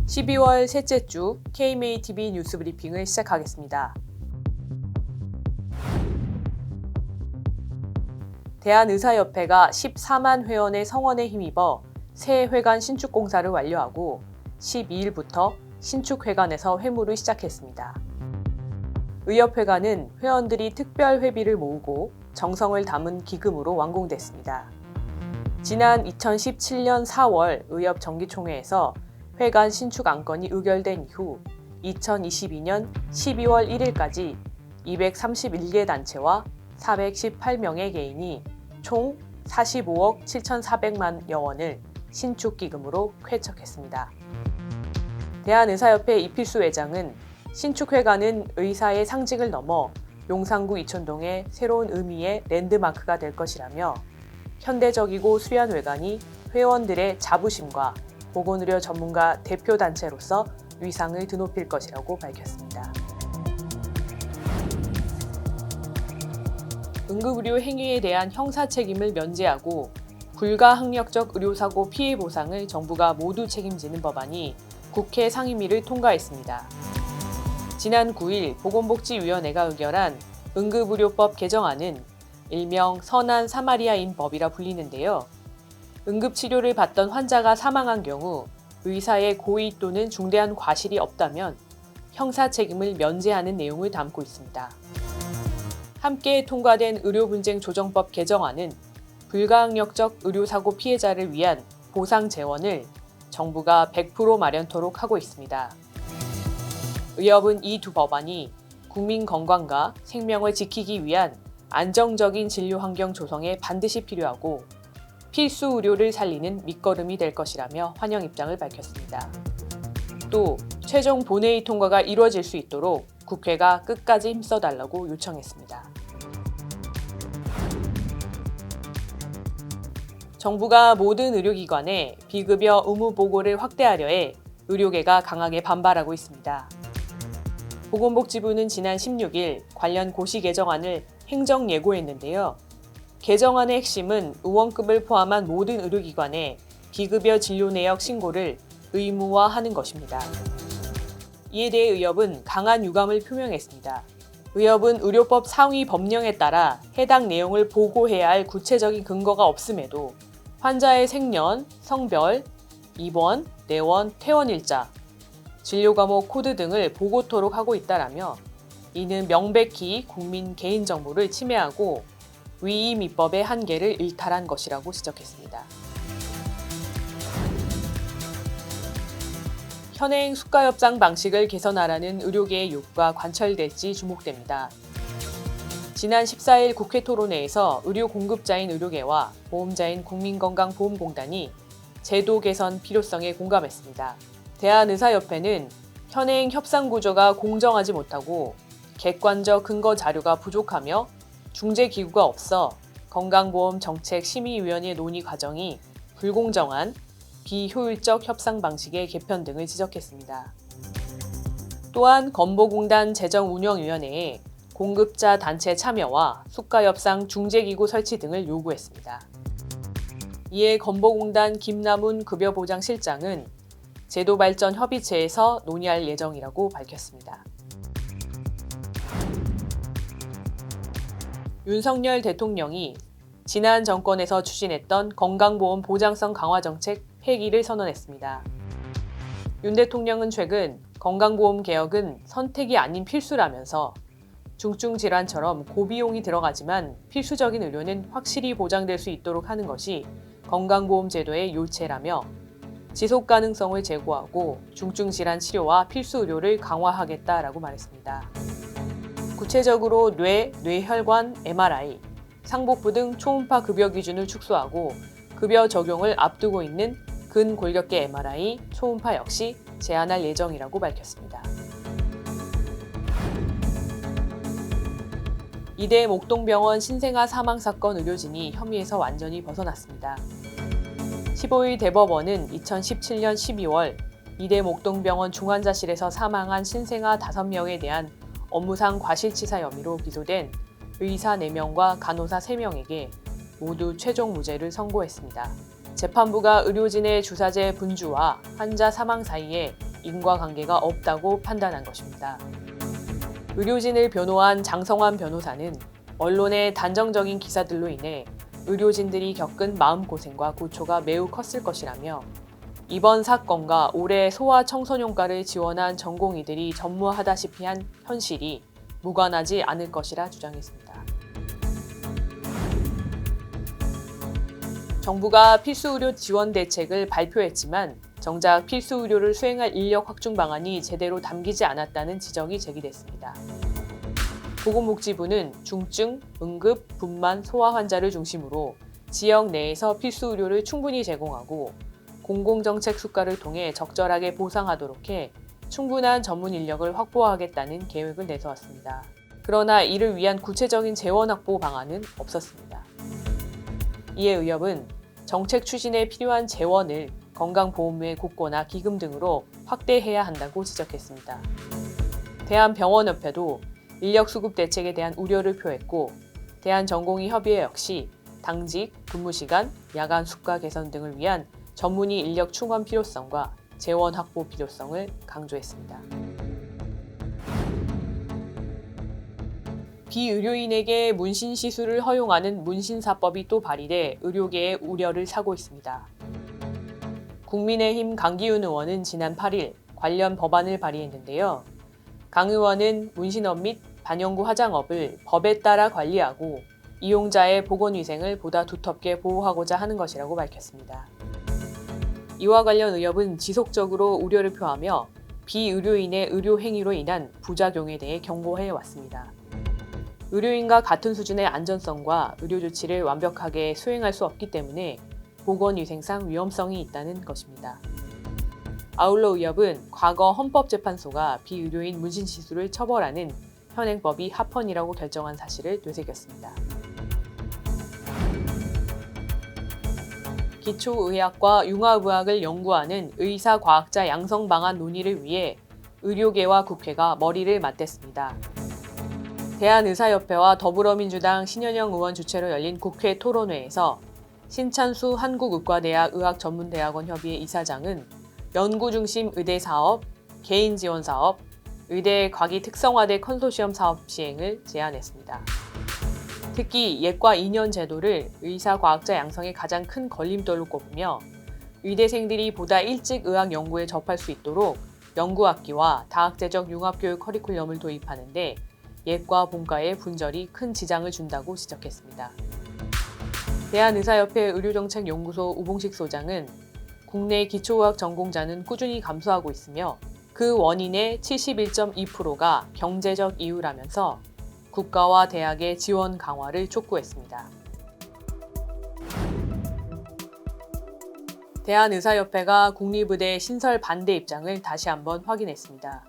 12월 셋째 주 KMATV 뉴스 브리핑을 시작하겠습니다. 대한의사협회가 14만 회원의 성원에 힘입어 새 회관 신축 공사를 완료하고 12일부터 신축회관에서 회무를 시작했습니다. 의협회관은 회원들이 특별 회비를 모으고 정성을 담은 기금으로 완공됐습니다. 지난 2017년 4월 의협 정기총회에서 회관 신축 안건이 의결된 이후 2022년 12월 1일까지 231개 단체와 418명의 개인이 총 45억 7,400만여 원을 신축 기금으로 쾌척했습니다. 대한의사협회 이필수 회장은 신축회관은 의사의 상징을 넘어 용산구 이촌동의 새로운 의미의 랜드마크가 될 것이라며 현대적이고 수려한 외관이 회원들의 자부심과 보건의료 전문가 대표단체로서 위상을 드높일 것이라고 밝혔습니다. 응급의료 행위에 대한 형사 책임을 면제하고 불가항력적 의료사고 피해 보상을 정부가 모두 책임지는 법안이 국회 상임위를 통과했습니다. 지난 9일 보건복지위원회가 의결한 응급의료법 개정안은 일명 선한 사마리아인 법이라 불리는데요. 응급치료를 받던 환자가 사망한 경우 의사의 고의 또는 중대한 과실이 없다면 형사 책임을 면제하는 내용을 담고 있습니다. 함께 통과된 의료분쟁조정법 개정안은 불가항력적 의료사고 피해자를 위한 보상 재원을 정부가 100% 마련토록 하고 있습니다. 의협은 이 두 법안이 국민 건강과 생명을 지키기 위한 안정적인 진료 환경 조성에 반드시 필요하고 필수 의료를 살리는 밑거름이 될 것이라며 환영 입장을 밝혔습니다. 또 최종 본회의 통과가 이루어질 수 있도록 국회가 끝까지 힘써달라고 요청했습니다. 정부가 모든 의료기관에 비급여 의무 보고를 확대하려 해 의료계가 강하게 반발하고 있습니다. 보건복지부는 지난 16일 관련 고시 개정안을 행정 예고했는데요. 개정안의 핵심은 의원급을 포함한 모든 의료기관에 비급여 진료 내역 신고를 의무화하는 것입니다. 이에 대해 의협은 강한 유감을 표명했습니다. 의협은 의료법 상위 법령에 따라 해당 내용을 보고해야 할 구체적인 근거가 없음에도 환자의 생년, 성별, 입원, 내원, 퇴원일자, 진료 과목 코드 등을 보고토록 하고 있다라며 이는 명백히 국민 개인정보를 침해하고 위임 입법의 한계를 일탈한 것이라고 지적했습니다. 현행 수가협상 방식을 개선하라는 의료계의 요구가 관철될지 주목됩니다. 지난 14일 국회 토론회에서 의료 공급자인 의료계와 보험자인 국민건강보험공단이 제도 개선 필요성에 공감했습니다. 대한의사협회는 현행 협상 구조가 공정하지 못하고 객관적 근거 자료가 부족하며 중재기구가 없어 건강보험정책심의위원회 논의 과정이 불공정한 비효율적 협상 방식의 개편 등을 지적했습니다. 또한 건보공단 재정운영위원회에 공급자 단체 참여와 수가협상 중재기구 설치 등을 요구했습니다. 이에 건보공단 김남훈 급여보장실장은 제도발전 협의체에서 논의할 예정이라고 밝혔습니다. 윤석열 대통령이 지난 정권에서 추진했던 건강보험 보장성 강화 정책 폐기를 선언했습니다. 윤 대통령은 최근 건강보험 개혁은 선택이 아닌 필수라면서 중증질환처럼 고비용이 들어가지만 필수적인 의료는 확실히 보장될 수 있도록 하는 것이 건강보험 제도의 요체라며 지속 가능성을 제고하고 중증질환 치료와 필수 의료를 강화하겠다라고 말했습니다. 구체적으로 뇌, 뇌혈관, MRI, 상복부 등 초음파 급여 기준을 축소하고 급여 적용을 앞두고 있는 근골격계 MRI, 초음파 역시 제한할 예정이라고 밝혔습니다. 이대 목동병원 신생아 사망사건 의료진이 혐의에서 완전히 벗어났습니다. 15일 대법원은 2017년 12월 이대 목동병원 중환자실에서 사망한 신생아 5명에 대한 업무상 과실치사 혐의로 기소된 의사 4명과 간호사 3명에게 모두 최종 무죄를 선고했습니다. 재판부가 의료진의 주사제 분주와 환자 사망 사이에 인과관계가 없다고 판단한 것입니다. 의료진을 변호한 장성환 변호사는 언론의 단정적인 기사들로 인해 의료진들이 겪은 마음고생과 고초가 매우 컸을 것이라며 이번 사건과 올해 소아청소년과를 지원한 전공의들이 전무하다시피 한 현실이 무관하지 않을 것이라 주장했습니다. 정부가 필수의료 지원 대책을 발표했지만 정작 필수의료를 수행할 인력 확충 방안이 제대로 담기지 않았다는 지적이 제기됐습니다. 보건복지부는 중증, 응급, 분만, 소아 환자를 중심으로 지역 내에서 필수의료를 충분히 제공하고 공공정책 수가를 통해 적절하게 보상하도록 해 충분한 전문 인력을 확보하겠다는 계획을 내세웠습니다. 그러나 이를 위한 구체적인 재원 확보 방안은 없었습니다. 이에 의협은 정책 추진에 필요한 재원을 건강보험의 국고나 기금 등으로 확대해야 한다고 지적했습니다. 대한병원협회도 인력 수급 대책에 대한 우려를 표했고 대한전공의협의회 역시 당직, 근무시간, 야간 수가 개선 등을 위한 전문의 인력 충원 필요성과 재원 확보 필요성을 강조했습니다. 비의료인에게 문신 시술을 허용하는 문신사법이 또 발의돼 의료계의 우려를 사고 있습니다. 국민의힘 강기훈 의원은 지난 8일 관련 법안을 발의했는데요. 강 의원은 문신업 및 반영구 화장업을 법에 따라 관리하고 이용자의 보건위생을 보다 두텁게 보호하고자 하는 것이라고 밝혔습니다. 이와 관련 의협은 지속적으로 우려를 표하며 비의료인의 의료 행위로 인한 부작용에 대해 경고해 왔습니다. 의료인과 같은 수준의 안전성과 의료 조치를 완벽하게 수행할 수 없기 때문에 보건위생상 위험성이 있다는 것입니다. 아울러 의협은 과거 헌법재판소가 비의료인 문신 시술을 처벌하는 현행법이 합헌이라고 결정한 사실을 되새겼습니다. 기초의학과 융합의학을 연구하는 의사과학자 양성 방안 논의를 위해 의료계와 국회가 머리를 맞댔습니다. 대한의사협회와 더불어민주당 신현영 의원 주최로 열린 국회 토론회에서 신찬수 한국의과대학 의학전문대학원 협의회 이사장은 연구 중심 의대 사업, 개인 지원 사업, 의대 과기 특성화대 컨소시엄 사업 시행을 제안했습니다. 특히 예과 2년 제도를 의사과학자 양성의 가장 큰 걸림돌로 꼽으며 의대생들이 보다 일찍 의학 연구에 접할 수 있도록 연구학기와 다학제적 융합교육 커리큘럼을 도입하는데 예과 본과의 분절이 큰 지장을 준다고 지적했습니다. 대한의사협회 의료정책연구소 우봉식 소장은 국내 기초의학 전공자는 꾸준히 감소하고 있으며 그 원인의 71.2%가 경제적 이유라면서 국가와 대학의 지원 강화를 촉구했습니다. 대한의사협회가 국립의대 신설 반대 입장을 다시 한번 확인했습니다.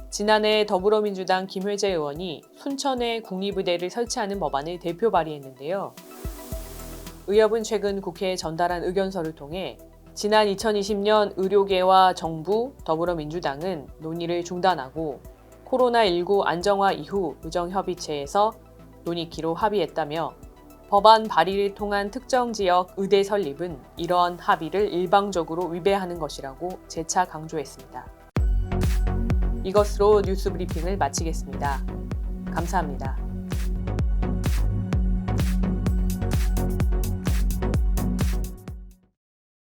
지난해 더불어민주당 김회재 의원이 순천에 국립의대를 설치하는 법안을 대표 발의했는데요. 의협은 최근 국회에 전달한 의견서를 통해 지난 2020년 의료계와 정부, 더불어민주당은 논의를 중단하고 코로나19 안정화 이후 의정협의체에서 논의키로 합의했다며 법안 발의를 통한 특정 지역 의대 설립은 이러한 합의를 일방적으로 위배하는 것이라고 재차 강조했습니다. 이것으로 뉴스 브리핑을 마치겠습니다. 감사합니다.